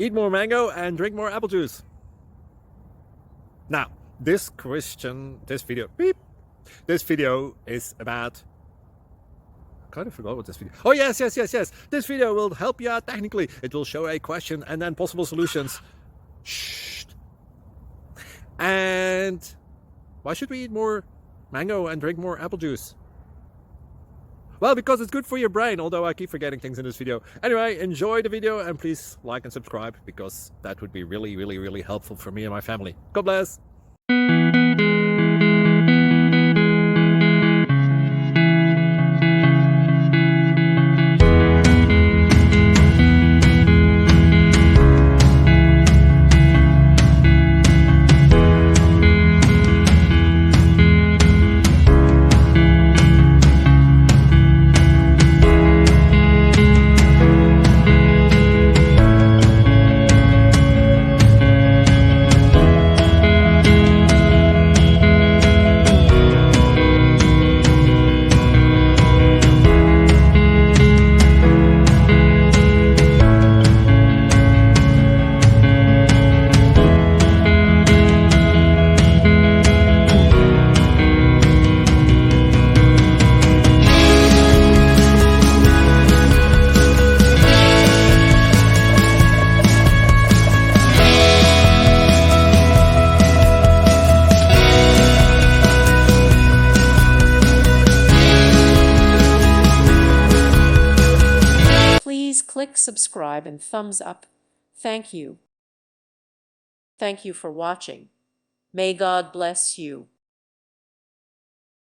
Eat more mango and drink more apple juice. Now, this video is about... I kind of forgot what this video... Oh, yes. This video will help you out technically. It will show a question and then possible solutions. Shh. And why should we eat more mango and drink more apple juice? Well, because it's good for your brain, although I keep forgetting things in this video. Anyway, enjoy the video and please like and subscribe, because that would be really helpful for me and my family. God bless! Please click subscribe and thumbs up. Thank you. Thank you for watching. May God bless you.